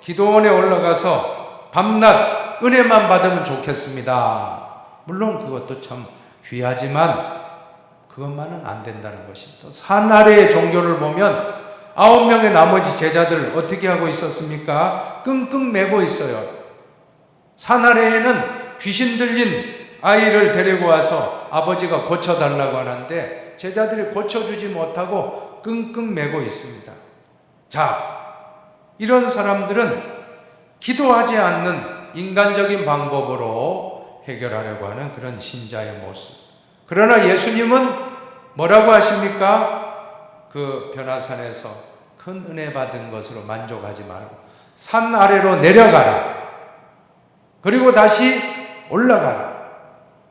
Speaker 1: 기도원에 올라가서 밤낮 은혜만 받으면 좋겠습니다. 물론 그것도 참 귀하지만 그것만은 안 된다는 것입니다. 산 아래의 종교를 보면 9명의 나머지 제자들 어떻게 하고 있었습니까? 끙끙 매고 있어요. 산 아래에는 귀신 들린 아이를 데리고 와서 아버지가 고쳐달라고 하는데 제자들이 고쳐주지 못하고 끙끙 매고 있습니다. 자, 이런 사람들은 기도하지 않는 인간적인 방법으로 해결하려고 하는 그런 신자의 모습. 그러나 예수님은 뭐라고 하십니까? 그 변화산에서 큰 은혜 받은 것으로 만족하지 말고 산 아래로 내려가라. 그리고 다시 올라가라.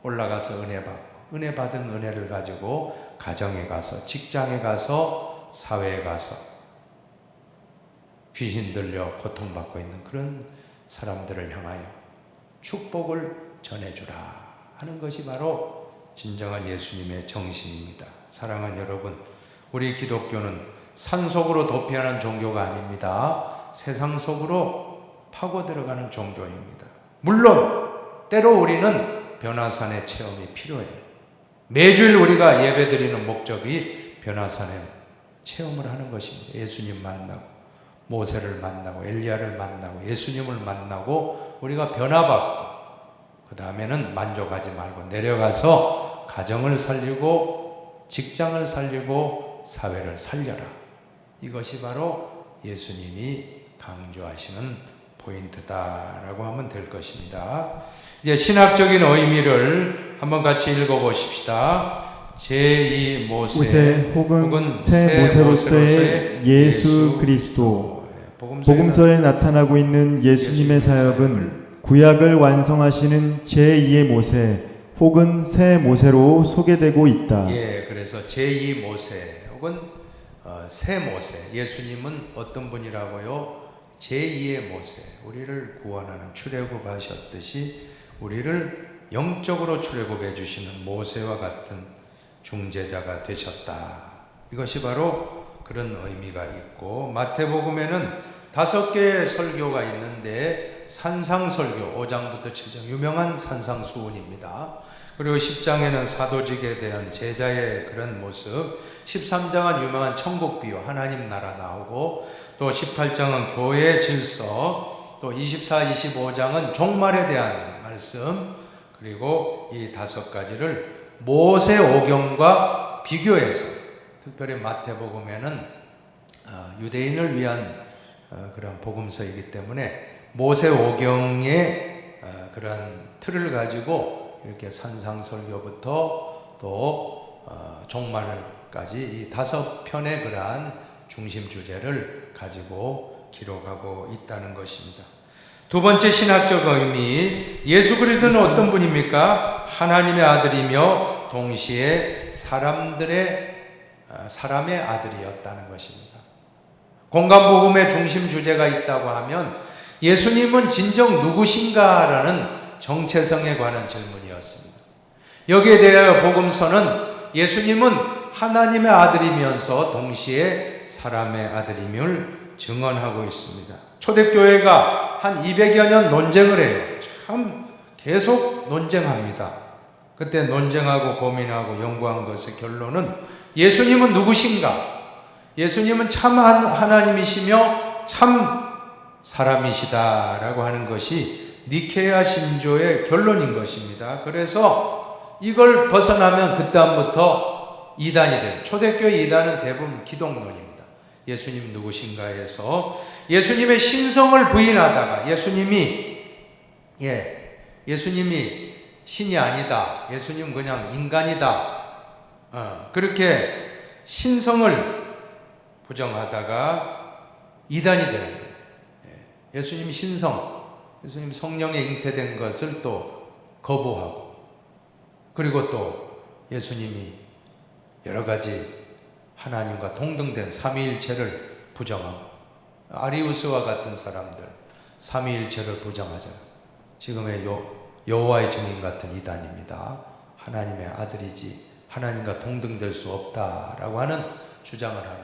Speaker 1: 올라가서 은혜 받고 은혜 받은 은혜를 가지고 가정에 가서, 직장에 가서, 사회에 가서 귀신 들려 고통받고 있는 그런 사람들을 향하여 축복을 전해주라 하는 것이 바로 진정한 예수님의 정신입니다. 사랑하는 여러분, 우리 기독교는 산속으로 도피하는 종교가 아닙니다. 세상 속으로 파고 들어가는 종교입니다. 물론 때로 우리는 변화산의 체험이 필요해요. 매주일 우리가 예배드리는 목적이 변화산의 체험을 하는 것입니다. 예수님 만나고 모세를 만나고 엘리야를 만나고 예수님을 만나고 우리가 변화받고 그 다음에는 만족하지 말고 내려가서 가정을 살리고 직장을 살리고 사회를 살려라. 이것이 바로 예수님이 강조하시는 포인트다라고 하면 될 것입니다. 이제 신학적인 의미를 한번 같이 읽어보십시다. 제2 모세
Speaker 2: 혹은 새 모세로서의 예수 그리스도. 복음서에 나타나고 있는 예수님의 사역은 구약을 완성하시는 제2의 모세 혹은 새 모세로 소개되고 있다.
Speaker 1: 예, 그래서 제2 모세 혹은 새 모세. 예수님은 어떤 분이라고요? 제2의 모세. 우리를 구원하는 출애굽하셨듯이 우리를 영적으로 출애굽해 주시는 모세와 같은 중재자가 되셨다. 이것이 바로 그런 의미가 있고, 마태복음에는 5개의 설교가 있는데 산상설교 5장부터 7장 유명한 산상수훈입니다. 그리고 10장에는 사도직에 대한 제자의 그런 모습, 13장은 유명한 천국 비유 하나님 나라 나오고, 또 18장은 교회의 질서, 또 24, 25장은 종말에 대한 말씀, 그리고 이 5가지를 모세오경과 비교해서, 특별히 마태복음에는 유대인을 위한 그런 복음서이기 때문에 모세오경의 그런 틀을 가지고 이렇게 산상설교부터 또 종말까지 이 5편의 그러한 중심 주제를 가지고 기록하고 있다는 것입니다. 두 번째 신학적 의미, 예수 그리스도는 어떤 분입니까? 하나님의 아들이며 동시에 사람의 아들이었다는 것입니다. 공간복음의 중심 주제가 있다고 하면 예수님은 진정 누구신가라는 정체성에 관한 질문이었습니다. 여기에 대하여 복음서는 예수님은 하나님의 아들이면서 동시에 사람의 아들임을 증언하고 있습니다. 초대교회가 한 200여 년 논쟁을 해요. 참 계속 논쟁합니다. 그때 논쟁하고 고민하고 연구한 것의 결론은 예수님은 누구신가? 예수님은 참 하나님이시며 참 사람이시다라고 하는 것이 니케아 신조의 결론인 것입니다. 그래서 이걸 벗어나면 그다음부터 이단이 돼요. 초대교회 이단은 대부분 기독론입니다. 예수님 누구신가 해서 예수님의 신성을 부인하다가 예수님이 신이 아니다. 예수님 그냥 인간이다. 그렇게 신성을 부정하다가 이단이 되는 거예요. 예수님 신성, 예수님 성령에 잉태된 것을 또 거부하고, 그리고 또 예수님이 여러 가지 하나님과 동등된 삼위일체를 부정하고, 아리우스와 같은 사람들 삼위일체를 부정하잖아요. 지금의 여호와의 증인 같은 이단입니다. 하나님의 아들이지 하나님과 동등될 수 없다라고 하는 주장을 하는,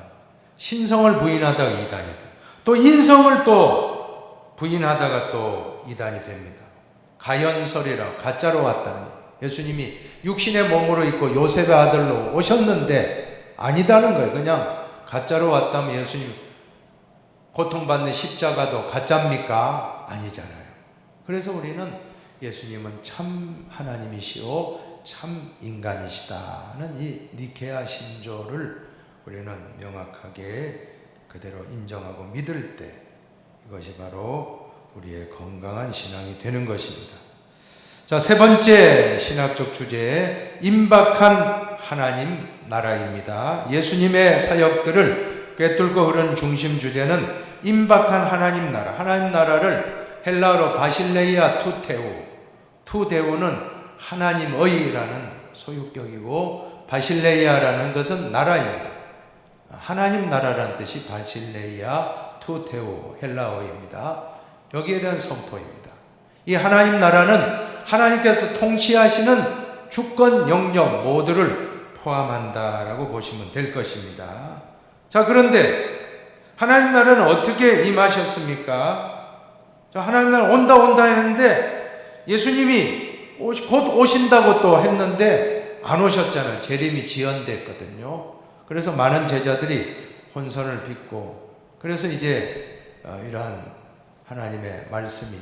Speaker 1: 신성을 부인하다가 이단이 돼요. 또 인성을 또 부인하다가 또 이단이 됩니다. 가연설이라 가짜로 왔다는, 예수님이 육신의 몸으로 있고 요셉의 아들로 오셨는데 아니다는 거예요. 그냥 가짜로 왔다면 예수님 고통받는 십자가도 가짜입니까? 아니잖아요. 그래서 우리는 예수님은 참 하나님이시오 참 인간이시다는 이 니케아 신조를 우리는 명확하게 그대로 인정하고 믿을 때 이것이 바로 우리의 건강한 신앙이 되는 것입니다. 자, 세 번째 신학적 주제, 임박한 하나님 나라입니다. 예수님의 사역들을 꿰뚫고 흐르는 중심 주제는 임박한 하나님 나라. 하나님 나라를 헬라어로 바실레이아 투데우는 하나님의라는 소유격이고, 바실레이아라는 것은 나라입니다. 하나님 나라라는 뜻이 바실레이아 투데우 헬라어입니다. 여기에 대한 선포입니다. 이 하나님 나라는 하나님께서 통치하시는 주권 영역 모두를 포함한다라고 보시면 될 것입니다. 자, 그런데 하나님 나라는 어떻게 임하셨습니까? 자, 하나님 나라 온다 했는데 예수님이 곧 오신다고 또 했는데 안 오셨잖아요. 재림이 지연됐거든요. 그래서 많은 제자들이 혼선을 빚고, 그래서 이제 이러한 하나님의 말씀이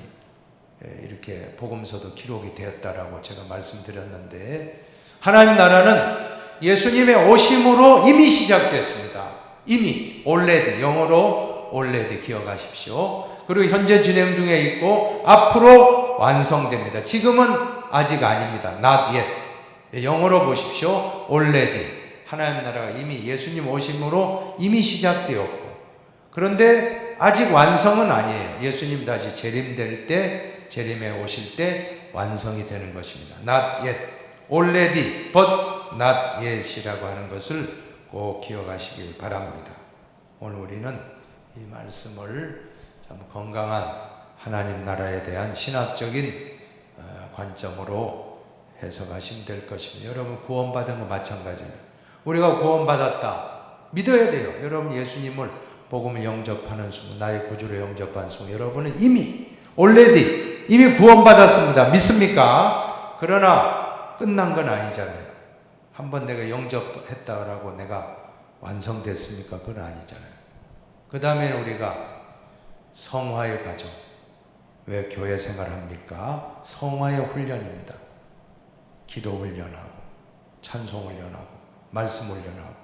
Speaker 1: 이렇게 복음서도 기록이 되었다라고 제가 말씀드렸는데, 하나님 나라는 예수님의 오심으로 이미 시작됐습니다. 이미 already, 영어로 already 기억하십시오. 그리고 현재 진행 중에 있고 앞으로 완성됩니다. 지금은 아직 아닙니다. Not yet. 영어로 보십시오. already. 하나님 나라가 이미 예수님 오심으로 이미 시작되었고, 그런데 아직 완성은 아니에요. 예수님 다시 재림될 때, 재림에 오실 때 완성이 되는 것입니다. Not yet. Already, but not yet이라고 하는 것을 꼭 기억하시길 바랍니다. 오늘 우리는 이 말씀을 참 건강한 하나님 나라에 대한 신학적인 관점으로 해석하시면 될 것입니다. 여러분 구원받은 거 마찬가지예요. 우리가 구원받았다 믿어야 돼요. 여러분 예수님을 복음을 영접하는 순간, 나의 구주로 영접하는 순간 여러분은 이미 already 이미 구원받았습니다. 믿습니까? 그러나 끝난 건 아니잖아요. 한번 내가 영접했다라고 내가 완성됐습니까? 그건 아니잖아요. 그 다음에 우리가 성화의 과정. 왜 교회 생활합니까? 성화의 훈련입니다. 기도 훈련하고 찬송 훈련하고 말씀 훈련하고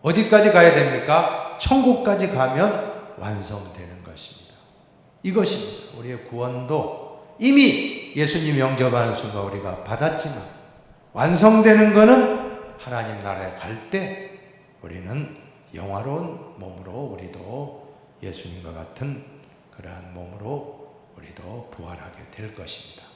Speaker 1: 어디까지 가야 됩니까? 천국까지 가면 완성되는 것입니다. 이것입니다. 우리의 구원도 이미 예수님 영접하는 순간 우리가 받았지만 완성되는 것은 하나님 나라에 갈 때 우리는 영화로운 몸으로 우리도 예수님과 같은 그러한 몸으로 우리도 부활하게 될 것입니다.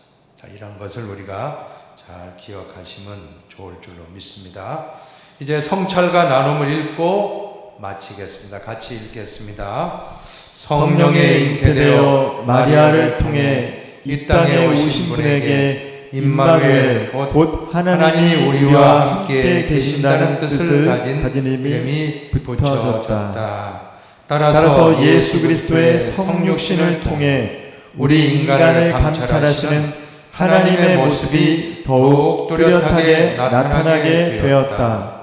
Speaker 1: 자, 이런 것을 우리가 잘 기억하시면 좋을 줄로 믿습니다. 이제 성찰과 나눔을 읽고 마치겠습니다. 같이 읽겠습니다. 성령에 잉태되어 마리아를 통해 이 땅에 오신 분에게 임마누엘 곧 하나님이 우리와 함께 계신다는 뜻을 가진 이름이 붙여졌다. 따라서 예수 그리스도의 성육신을 통해 우리 인간을 감찰하시는 하나님의 모습이 더욱 뚜렷하게 나타나게 되었다.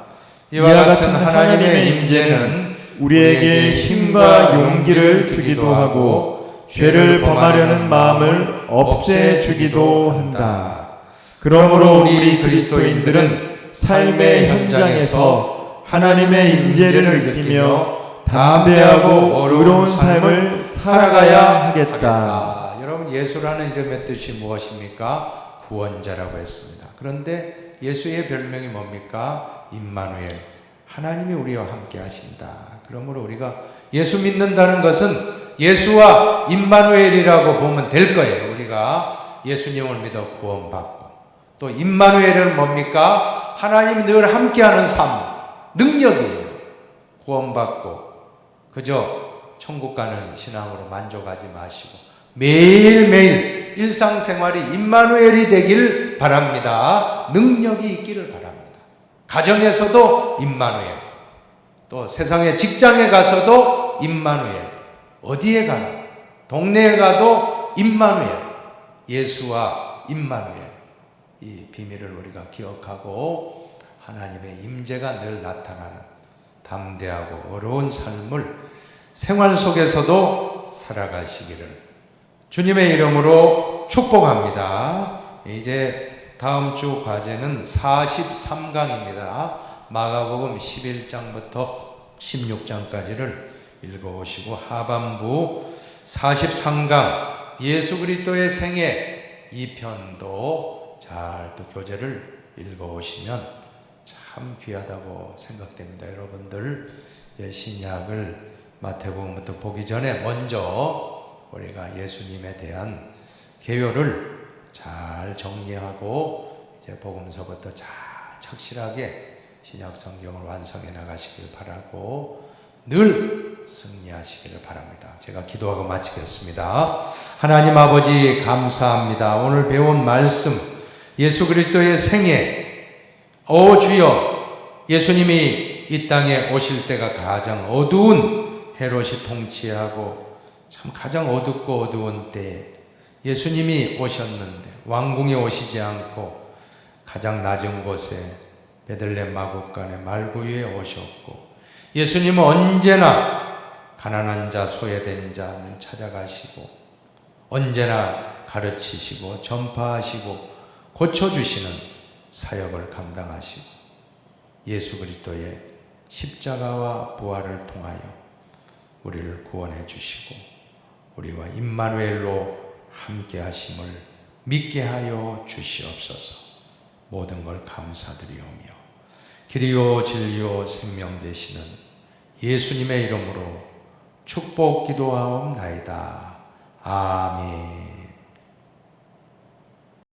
Speaker 1: 이와 같은 하나님의 임재는 우리에게 힘과 용기를 주기도 하고
Speaker 2: 죄를 범하려는 마음을 없애주기도 한다. 그러므로 우리 그리스도인들은 삶의 현장에서 하나님의 임재를 느끼며 담대하고 의로운 삶을 살아가야 하겠다.
Speaker 1: 여러분, 예수라는 이름의 뜻이 무엇입니까? 구원자라고 했습니다. 그런데 예수의 별명이 뭡니까? 임마누엘, 하나님이 우리와 함께 하신다. 그러므로 우리가 예수 믿는다는 것은 예수와 임마누엘이라고 보면 될 거예요. 우리가 예수님을 믿어 구원받고, 또 임마누엘은 뭡니까? 하나님이 늘 함께하는 삶, 능력이에요. 구원받고 그저 천국 가는 신앙으로 만족하지 마시고 매일매일 일상생활이 임마누엘이 되길 바랍니다. 능력이 있기를 바랍니다. 가정에서도 임마누엘, 또 세상의 직장에 가서도 임마누엘, 어디에 가나 동네에 가도 임마누엘, 예수와 임마누엘, 이 비밀을 우리가 기억하고 하나님의 임재가 늘 나타나는 담대하고 어려운 삶을 생활 속에서도 살아가시기를 주님의 이름으로 축복합니다. 이제 다음 주 과제는 43강입니다. 마가복음 11장부터 16장까지를 읽어오시고 하반부 43강 예수 그리스도의 생애 2편도 잘 또 교재를 읽어오시면 참 귀하다고 생각됩니다. 여러분들 신약을 마태복음부터 보기 전에 먼저 우리가 예수님에 대한 개요를 잘 정리하고 이제 복음서부터 잘 착실하게 신약 성경을 완성해 나가시길 바라고 늘 승리하시기를 바랍니다. 제가 기도하고 마치겠습니다. 하나님 아버지 감사합니다. 오늘 배운 말씀 예수 그리스도의 생애, 오 주여, 예수님이 이 땅에 오실 때가 가장 어두운 헤롯이 통치하고 참 가장 어둡고 어두운 때에 예수님이 오셨는데 왕궁에 오시지 않고 가장 낮은 곳에 베들레헴 마구간의 말구 위에 오셨고 예수님은 언제나 가난한 자, 소외된 자를 찾아가시고 언제나 가르치시고 전파하시고 고쳐주시는 사역을 감당하시고 예수 그리스도의 십자가와 부활을 통하여 우리를 구원해 주시고 우리와 임마누엘로 함께 하심을 믿게 하여 주시옵소서. 모든 걸 감사드리오며 길이요 진리요 생명 되시는 예수님의 이름으로 축복 기도하옵나이다. 아멘.